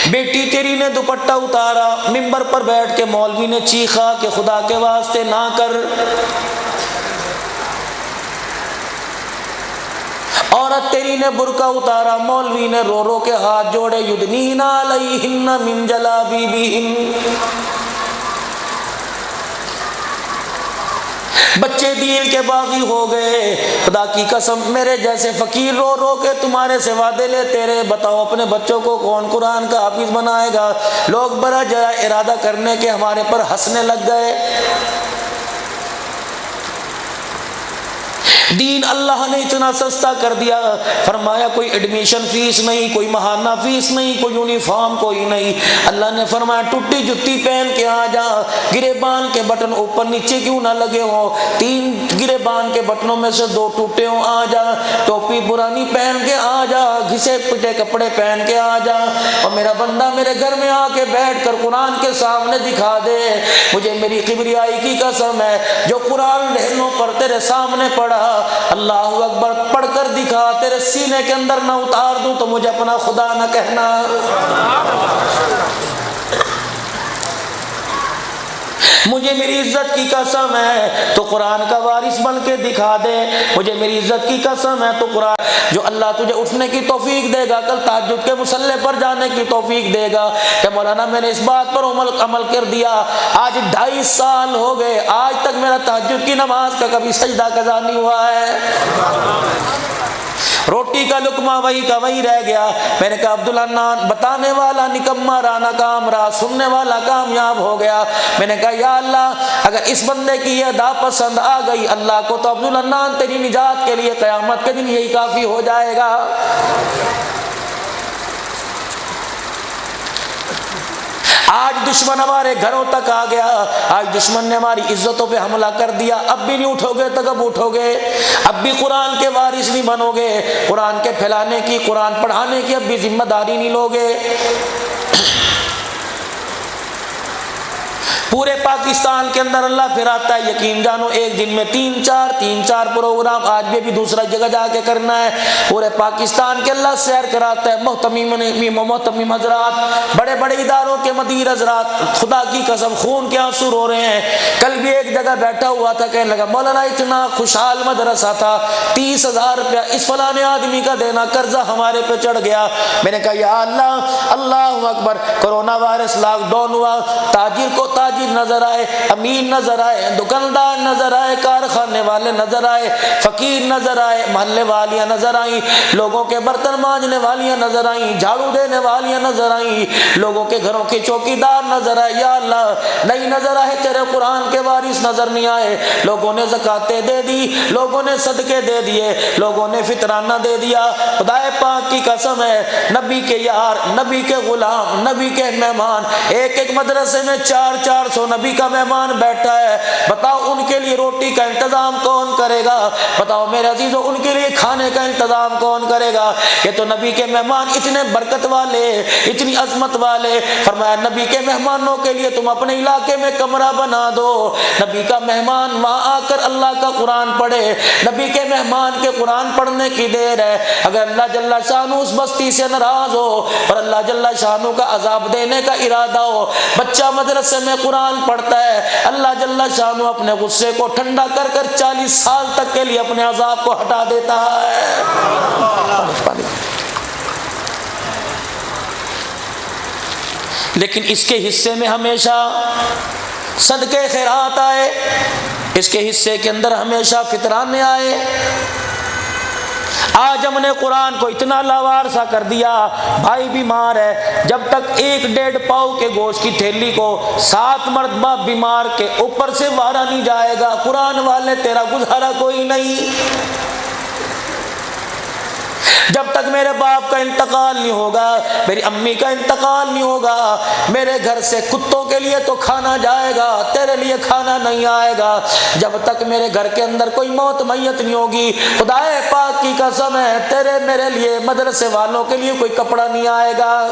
بیٹی تیری نے دوپٹہ اتارا، ممبر پر بیٹھ کے مولوی نے چیخا کہ خدا کے واسطے نہ کر۔ عورت تیری نے برقع اتارا، مولوی نے رو رو کے ہاتھ جوڑے، یدنین علیہن من جلابیبہن۔ بچے دین کے باغی ہو گئے۔ خدا کی قسم میرے جیسے فقیر رو رو کے تمہارے سے وعدے لیتے رہے، بتاؤ اپنے بچوں کو کون قرآن کا حافظ بنائے گا؟ لوگ بڑا جیا ارادہ کرنے کے ہمارے پر ہنسنے لگ گئے۔ دین اللہ نے اتنا سستا کر دیا، فرمایا کوئی ایڈمیشن فیس نہیں، کوئی ماہانہ فیس نہیں، کوئی یونیفارم کوئی نہیں۔ اللہ نے فرمایا ٹوٹی جتی پہن کے آ جا، گریبان کے بٹن اوپر نیچے کیوں نہ لگے ہوں، 3 گریبان کے بٹنوں میں سے 2 ٹوٹے ہوں، آ جا، ٹوپی پرانی پہن کے آ جا، گھسے پٹے کپڑے پہن کے آ جا، اور میرا بندہ میرے گھر میں آ کے بیٹھ کر قرآن کے سامنے دکھا دے۔ مجھے میری کبریائی کی قسم ہے، جو قرآن ڈھیلوں پر تیرے سامنے پڑھا، اللہ اکبر پڑھ کر دکھا، تیرے سینے کے اندر نہ اتار دوں تو مجھے اپنا خدا نہ کہنا۔ مجھے میری عزت کی قسم ہے تو قرآن کا وارث بن کے دکھا دے، مجھے میری عزت کی قسم ہے تو قرآن جو اللہ تجھے اٹھنے کی توفیق دے گا، کل تہجد کے مصلی پر جانے کی توفیق دے گا کہ مولانا میں نے اس بات پر عمل کر دیا، آج 2.5 سال ہو گئے، آج تک میرا تہجد کی نماز کا کبھی سجدہ قضا نہیں ہوا ہے، روٹی کا لقمہ وہی کا وہی رہ گیا۔ میں نے کہا عبدالحنان بتانے والا نکما رہا ناکام رہا، سننے والا کامیاب ہو گیا۔ میں نے کہا یا اللہ اگر اس بندے کی یہ ادا پسند آ گئی اللہ کو تو عبدالحنان تیری نجات کے لیے قیامت کے دن یہی کافی ہو جائے گا۔ آج دشمن ہمارے گھروں تک آ گیا، آج دشمن نے ہماری عزتوں پہ حملہ کر دیا، اب بھی نہیں اٹھو گے تو کب اٹھو گے؟ اب بھی قرآن کے وارث نہیں بنو گے، قرآن کے پھیلانے کی، قرآن پڑھانے کی اب بھی ذمہ داری نہیں لوگے۔ پورے پاکستان کے اندر اللہ پھراتا ہے، یقین جانو ایک دن میں 3-4 پروگرام، آج بھی دوسرا جگہ جا کے کرنا ہے، پورے پاکستان کے اللہ سیر کراتا ہے۔ محتمیم حضرات، بڑے بڑے اداروں کے مدیر حضرات، خدا کی قسم خون کے آنسو رو رہے ہیں۔ کل بھی ایک جگہ بیٹھا ہوا تھا، کہنے لگا مولانا اتنا خوشحال مدرسہ تھا، 30,000 روپیہ اس فلانے آدمی کا دینا قرضہ ہمارے پہ چڑھ گیا۔ میں نے کہا یا اللہ، اللہ اکبر، کورونا وائرس لاک ڈاؤن ہوا، تاجر کو تاجر نظر آئے، امیر نظر آئے، دکاندار نظر آئے، کارخانے والے نظر آئے، فقیر نظر آئے، محلے والیاں نظر آئیں، لوگوں کے برتن مانجنے والیاں نظر آئیں، جھاڑو دینے والیاں نظر آئیں، لوگوں کے گھروں کے چوکیدار نظر آئے۔ یا اللہ نہیں نظر آئے، تیرے قرآن کے وارث نظر نہیں آئے، لوگوں نے زکاتیں دے دی، لوگوں نے صدقے دے دیے، لوگوں نے فطرانہ دے دیا۔ خدا پاک کی قسم ہے، نبی کے یار، نبی کے غلام، نبی کے مہمان، ایک مدرسے میں 400 نبی کا مہمان بیٹھا ہے، بتاؤ ان کے لیے روٹی کا انتظام کون کرے گا؟ بتاؤ میرے عزیزو ان کے لیے کھانے کا انتظام کون کرے گا؟ یہ تو نبی کے مہمان اتنے برکت والے، اتنی عظمت والے، فرمایا نبی کے مہمانوں کے لیے تم اپنے علاقے میں کمرہ بنا دو، نبی کا مہمان وہاں آ کر اللہ کا قرآن پڑھے، نبی کے مہمان کے قرآن پڑھنے کی دیر ہے۔ اگر اللہ جل شانہ اس بستی سے ناراض ہو اور اللہ جل شانہ کا عذاب دینے کا ارادہ ہو، بچہ مدرسے میں قرآن پڑھتا ہے، اللہ جل شانہ اپنے غصے کو ٹھنڈا کر کر 40 سال تک کے لیے اپنے عذاب کو ہٹا دیتا ہے۔ لیکن اس کے حصے میں ہمیشہ صدقے خیرات آئے، اس کے حصے کے اندر ہمیشہ فطرانے آئے۔ آج ہم نے قرآن کو اتنا لاوار سا کر دیا، بھائی بیمار ہے، جب تک 1-1.5 پاؤ کے گوشت کی تھیلی کو 7 مرتبہ بیمار کے اوپر سے وارا نہیں جائے گا، قرآن والے تیرا گزارا کوئی نہیں۔ جب تک میرے باپ کا انتقال نہیں ہوگا، میری امی کا انتقال نہیں ہوگا، میرے گھر سے کتوں کے لیے تو کھانا جائے گا، تیرے لیے کھانا نہیں آئے گا۔ جب تک میرے گھر کے اندر کوئی موت میت نہیں ہوگی، خدا پاک کی قسم ہے تیرے میرے لیے، مدرسے والوں کے لیے کوئی کپڑا نہیں آئے گا۔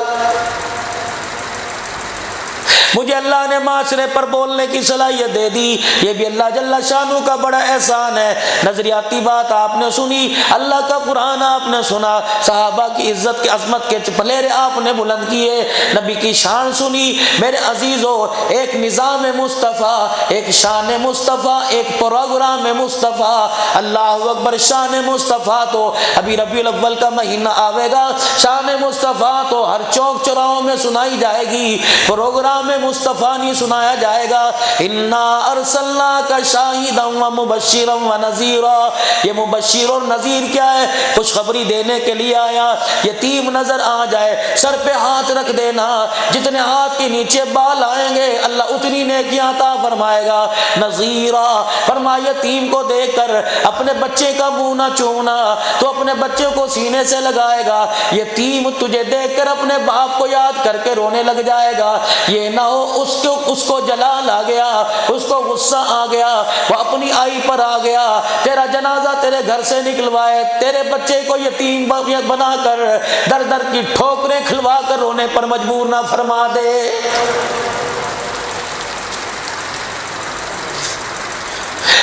مجھے اللہ نے معاشرے پر بولنے کی صلاحیت دے دی، یہ بھی اللہ جل شانہ کا بڑا احسان ہے۔ نظریاتی بات آپ نے سنی، اللہ کا قرآن آپ نے سنا، صحابہ کی عزت کی عظمت کے پلیرے آپ نے بلند کیے، نبی کی شان سنی۔ میرے عزیزو، ایک نظام مصطفیٰ، ایک شان مصطفیٰ، ایک پروگرام مصطفیٰ، اللہ اکبر۔ شان مصطفیٰ تو ابھی ربیع الاول کا مہینہ آئے گا، شان مصطفیٰ تو ہر چوک چوراہوں میں سنائی جائے گی، پروگرام مصطفیٰ نہیں سنایا جائے گا۔ انا ارسلناک شاہدا ومبشرا ونذیرا، یہ مبشر اور نذیر کیا ہے؟ خوشخبری دینے کے لیے آیا۔ یتیم نظر آ جائے سر پہ ہاتھ رکھ دینا، جتنے ہاتھ کے نیچے بال آئیں گے اللہ اتنی نیکیاں عطا فرمائے گا۔ نذیرا فرمایا یتیم کو دیکھ کر اپنے بچے کا منہ نہ چومنا، تو اپنے بچے کو سینے سے لگائے گا، یتیم تجھے دیکھ کر اپنے باپ کو یاد کر کے رونے لگ جائے گا۔ یہ نہ ہو اس کو جلال آ گیا، اس کو غصہ آ گیا، وہ اپنی آئی پر آ گیا، تیرا جنازہ تیرے گھر سے نکلوائے، تیرے بچے کو یتیم بنا کر در در کی ٹھوکریں کھلوا کر رونے پر مجبور نہ فرما دے۔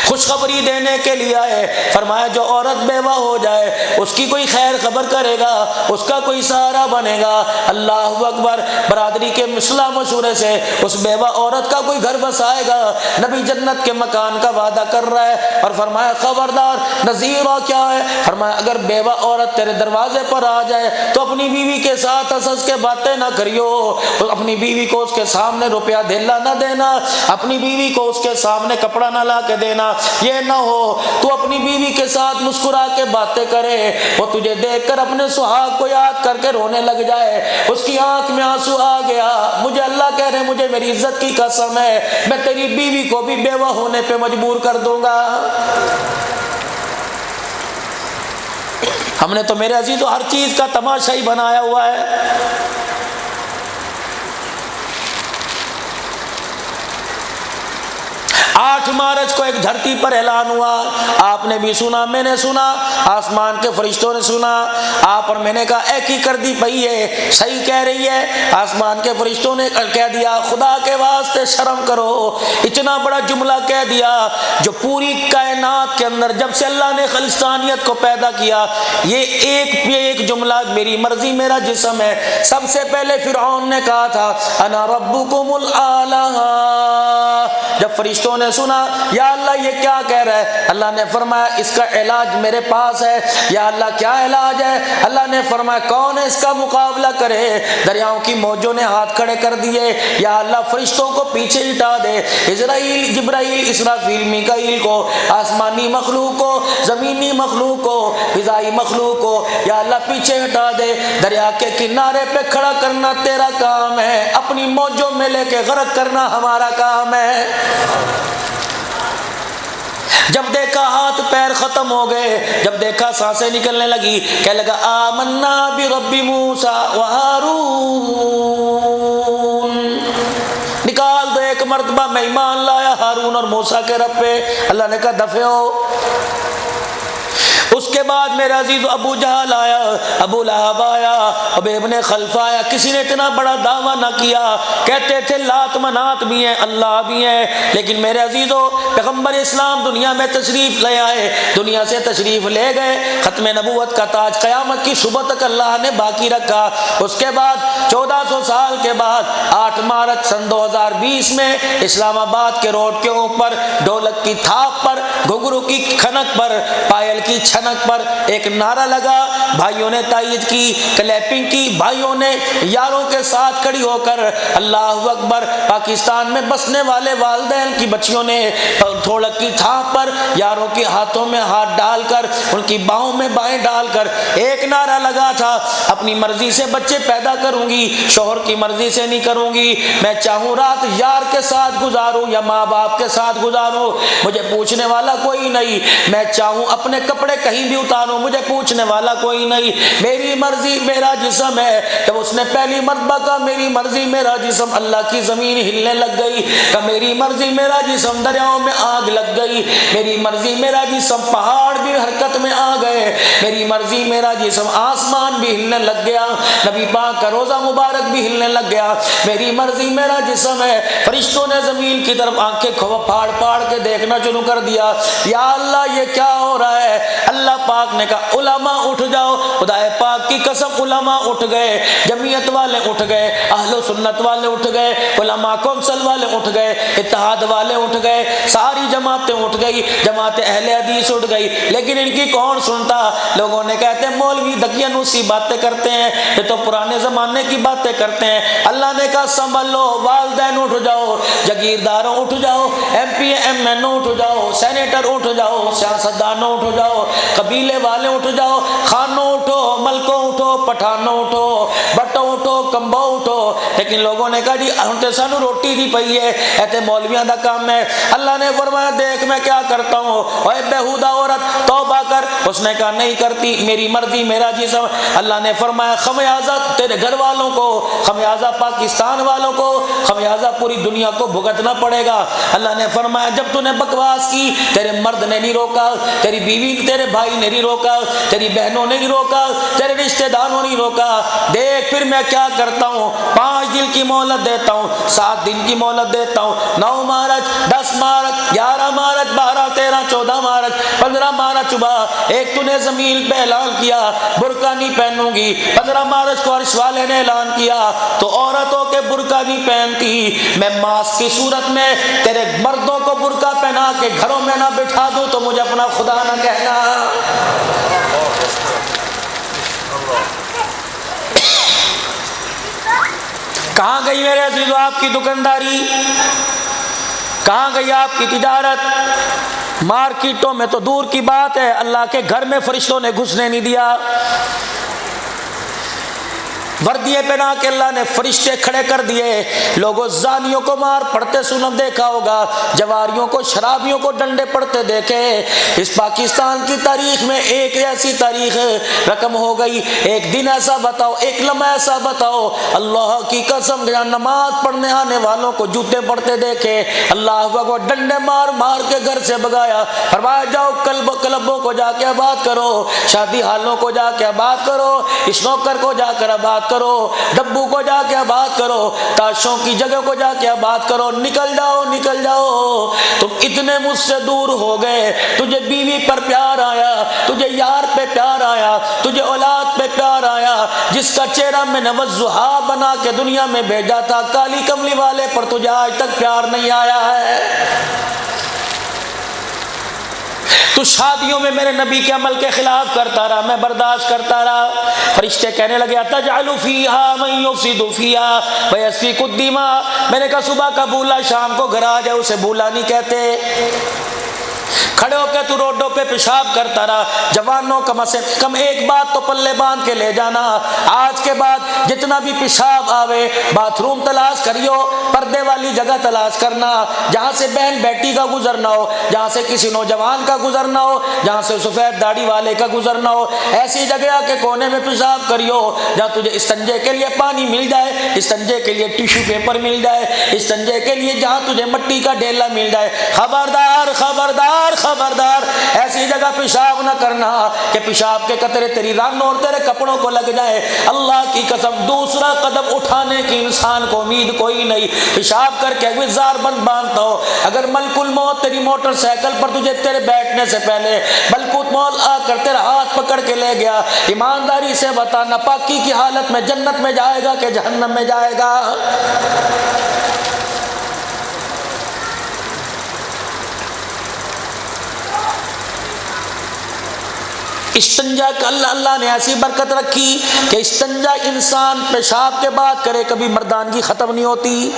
خوشخبری دینے کے لیے آئے، فرمایا جو عورت بیوہ ہو جائے اس کی کوئی خیر خبر کرے گا، اس کا کوئی سہارا بنے گا۔ اللہ اکبر۔ برادری کے مثلا مشورے سے اس بیوہ عورت کا کوئی گھر بسائے گا، نبی جنت کے مکان کا وعدہ کر رہا ہے، اور فرمایا خبردار۔ نذیرہ کیا ہے؟ فرمایا اگر بیوہ عورت تیرے دروازے پر آ جائے تو اپنی بیوی کے ساتھ ہنس کے باتیں نہ کریو، اپنی بیوی کو اس کے سامنے روپیہ دھیلا نہ دینا، اپنی بیوی کو اس کے سامنے کپڑا نہ لا کے دینا۔ یہ نہ ہو تو اپنی بیوی کے ساتھ مسکرا کے باتیں کرے، وہ تجھے دیکھ کر اپنے سہاگ کو یاد کر کے رونے لگ جائے، اس کی آنکھ میں آنسو آ گیا، مجھے اللہ کہہ رہے مجھے میری عزت کی قسم ہے میں تیری بیوی کو بھی بیوہ ہونے پہ مجبور کر دوں گا۔ ہم نے تو میرے عزیزو ہر چیز کا تماشا ہی بنایا ہوا ہے۔ 8 مارچ کو ایک دھرتی پر اعلان ہوا، آپ نے بھی سنا، میں نے سنا، آسمان کے فرشتوں نے سنا، آپ اور میں نے کہا ایک ہی کر دی پئی ہے، صحیح کہہ رہی ہے۔ آسمان کے فرشتوں نے کہہ دیا خدا کے واسطے شرم کرو، اتنا بڑا جملہ کہہ دیا جو پوری کائنات کے اندر جب سے اللہ نے خالصانیت کو پیدا کیا، یہ ایک جملہ میری مرضی میرا جسم ہے۔ سب سے پہلے فرعون نے کہا تھا انا ربکم الاعلی، جب فرشتوں نے سنا یا اللہ یہ کیا کہہ رہا ہے، اللہ نے فرمایا اس کا علاج میرے پاس ہے۔ یا اللہ کیا علاج ہے؟ اللہ نے فرمایا کون ہے اس کا مقابلہ کرے؟ دریاؤں کی موجوں نے ہاتھ کھڑے کر دیے، یا اللہ فرشتوں کو پیچھے ہٹا دے، اسرائیل جبرائیل اسرافیل میکائیل کو، آسمانی مخلوق کو، زمینی مخلوق کو، فضائی مخلوق کو، یا اللہ پیچھے ہٹا دے، دریا کے کنارے پہ کھڑا کرنا تیرا کام ہے، اپنی موجوں میں لے کے غرق کرنا ہمارا کام ہے۔ جب دیکھا ہاتھ پیر ختم ہو گئے، جب دیکھا سانسیں نکلنے لگی، کہنے لگا آمنا برب موسیٰ وہارون، نکال دو ایک مرتبہ میں ایمان لایا ہارون اور موسیٰ کے رب پہ۔ اللہ نے کہا دفع ہو۔ اس کے بعد میرے عزیز ابو جہل آیا، ابو لہب آیا، ابی ابن خلف آیا، کسی نے اتنا بڑا دعویٰ نہ کیا، کہتے تھے لات منات بھی ہیں اللہ بھی ہیں، لیکن میرے عزیزو پیغمبر اسلام دنیا میں تشریف لے آئے، دنیا سے تشریف لے گئے، ختم نبوت کا تاج قیامت کی صبح تک اللہ نے باقی رکھا۔ اس کے بعد 1400 سال کے بعد 8 مارچ سن 2020 میں اسلام آباد کے روڈ کے اوپر ڈھولک کی تھاپ پر، گھنگرو کی کھنک پر، پائل کی چھنک پر ایک نعرہ لگا، بھائیوں نے تائید کی، کلیپنگ کی، بھائیوں نے یاروں کے ساتھ کھڑی ہو کر اللہ اکبر۔ پاکستان میں بسنے والے والدین کی بچیوں نے ڈھولک کی تھاپ پر یاروں کے ہاتھوں میں ہاتھ ڈال کر، ان کی باہوں میں بائیں ڈال کر ایک نعرہ لگا تھا، اپنی مرضی سے بچے پیدا کروں گی، شوہر کی مرضی سے نہیں کروں گی، میں چاہوں رات یار کے ساتھ گزاروں یا ماں باپ کے ساتھ گزاروں، مجھے پوچھنے والا کوئی نہیں، میں چاہوں اپنے کپڑے کہیں بھی اتاروں مجھے پوچھنے والا کوئی نہیں، میری مرضی میرا جسم ہے۔ جب اس نے پہلی مرتبہ کہا میری مرضی میرا جسم، اللہ کی زمین ہلنے لگ گئی۔ کہ میری مرضی میرا جسم، دریاؤں میں آگ لگ گئی۔ میری مرضی میرا جسم، پہاڑ بھی حرکت میں آ گئے۔ میری مرضی میرا جسم، آسمان بھی ہلنے لگ گیا۔ نبی پاک کا روزہ مبارک بھی ہلنے لگ گیا۔ میری مرضی میرا جسم ہے۔ فرشتوں نے زمین کی طرف آنکھیں پھاڑ پھاڑ کے دیکھنا شروع کر دیا، یا اللہ یہ کیا ہو رہا ہے؟ اللہ پاک نے کہا علماء اٹھ جاؤ۔ خدا پاک کی قسم علماء اٹھ گئے، جمعیت والے اٹھ گئے، اہل سنت والے اٹھ گئے، علماء کونسل والے اٹھ گئے، اتحاد والے اٹھ گئے، ساری جماعتیں اٹھ گئی، جماعت اہل حدیث اٹھ گئی۔ لیکن ان کی کون سنتا؟ لوگوں نے کہتے ہیں مولوی دقیانوسی باتیں کرتے ہیں، یہ تو پرانے زمانے کی باتیں کرتے ہیں۔ اللہ نے کہا سنبھل لو، والدین اٹھ جاؤ، جاگیرداروں اٹھ جاؤ، ایم پی ایم این او اٹھ جاؤ، سینیٹر اٹھ جاؤ، سیاستدانوں اٹھ جاؤ، قبیلے والے اٹھ جاؤ، خانوں اٹھو، ملکوں اٹھو، پٹھانوں اٹھو، بٹوں اٹھو، کمبو اٹھو۔ لیکن لوگوں نے کہا جی ہن تے سانو روٹی دی پئی ہے، اے تے مولویاں دا کام ہے۔ اللہ نے فرمایا دیکھ میں کیا کرتا ہوں، اے بےہودہ عورت توبہ کر۔ اس نے کہا نہیں کرتی، میری مرضی میرا جسم۔ اللہ نے فرمایا خمیازہ تیرے گھر والوں کو، خمیازہ پاکستان والوں کو، خمیازہ پوری دنیا کو بھگتنا پڑے گا۔ اللہ نے فرمایا جب تو نے بکواس کی تیرے مرد نے نہیں روکا، تیری بیوی تیرے بھائی نے نہیں روکا، تیری بہنوں نے نہیں روکا، تیرے رشتہ داروں نے نہیں روکا، دیکھ پھر میں کیا کرتا ہوں، 5 دن کی مہلت دیتا ہوں، 7 دن کی مہلت دیتا ہوں، 9 مارچ، 10 مارچ، 11 مارچ، 12، 13، 14 مارچ، 15 مارچ صبح ایک تو نے زمین پہ اعلان کیا برقع نہیں پہنوں گی، 15 مارچ کو عرش والے نے اعلان کیا تو عورتوں کے برقع نہیں پہنتی، میں ماسک کی صورت میں تیرے مردوں کو برقع پہنا کے گھروں میں نہ بٹھا دوں تو مجھے اپنا خدا نہ کہنا۔ کہاں گئی میرے عزیزو آپ کی دکانداری؟ کہاں گئی آپ کی تجارت؟ مارکیٹوں میں تو دور کی بات ہے، اللہ کے گھر میں فرشتوں نے گھسنے نہیں دیا۔ وردیے پہنا کے اللہ نے فرشتے کھڑے کر دیے، لوگوں زانیوں کو مار پڑتے سنا دیکھا ہوگا، جواریوں کو شرابیوں کو ڈنڈے پڑتے دیکھے۔ اس پاکستان کی تاریخ میں ایک ایسی تاریخ رقم ہو گئی، ایک دن ایسا بتاؤ، ایک لمحہ ایسا بتاؤ، اللہ کی قسم جہاں نماز پڑھنے آنے والوں کو جوتے پڑتے دیکھے، اللہ کو ڈنڈے مار مار کے گھر سے بگایا، فرمایا جاؤ کلبوں کو جا کے آباد کرو، شادی ہالوں کو جا کے آباد کرو، اسنوکر کو جا کر آباد کرو، ڈبو کو جا کے آباد کرو، تاشوں کی جگہ کو جا کے آباد کرو، نکل جاؤ نکل جاؤ۔ تم اتنے مجھ سے دور ہو گئے، تجھے بیوی پر پیار آیا، تجھے یار پہ پیار آیا، تجھے اولاد پہ پیار آیا، جس کا چہرہ میں نے وضحا بنا کے دنیا میں بھیجا تھا، کالی کملی والے پر تجھے آج تک پیار نہیں آیا ہے۔ تو شادیوں میں میرے نبی کے عمل کے خلاف کرتا رہا، میں برداشت کرتا رہا۔ فرشتے کہنے لگے تجعل فیہا من یفسد فیہا ویسفک الدماء، میں نے کہا صبح کا بولا شام کو گھر آ جائے اسے بولا نہیں کہتے۔ کھڑے ہو کے تو روڈوں پہ پیشاب کرتا رہا۔ جوانوں کم سے کم ایک بات تو پلے باندھ کے لے جانا، آج کے بعد جتنا بھی پیشاب آوے باتھ روم تلاش کریو، پردے والی جگہ تلاش کرنا، جہاں سے بہن بیٹی کا گزرنا ہو، جہاں سے کسی نوجوان کا گزرنا ہو، جہاں سے سفید داڑھی والے کا گزرنا ہو، ایسی جگہ کے کونے میں پیشاب کریو جہاں تجھے استنجے کے لیے پانی مل جائے، استنجے کے لیے ٹیشو پیپر مل جائے، استنجے کے لیے جہاں تجھے مٹی کا ڈھیلا مل جائے۔ خبردار خبردار خبردار، ایسی جگہ پیشاب نہ کرنا کہ پیشاب کے قطرے تیری رنگ اور تیرے کپڑوں کو لگ جائے۔ اللہ کی قسم دوسرا قدم اٹھانے کی انسان کو امید کوئی نہیں، پیشاب کر کے وزار بند باندھتا ہو، اگر ملک الموت تیری موٹر سائیکل پر تجھے تیرے بیٹھنے سے پہلے ملکوت موت آ کر تیرا ہاتھ پکڑ کے لے گیا، ایمانداری سے بتا ناپاکی کی حالت میں جنت میں جائے گا کہ جہنم میں جائے گا؟ استنجا کا اللہ نے ایسی برکت رکھی کہ استنجا انسان پیشاب کے بعد کرے کبھی مردانگی ختم نہیں ہوتی۔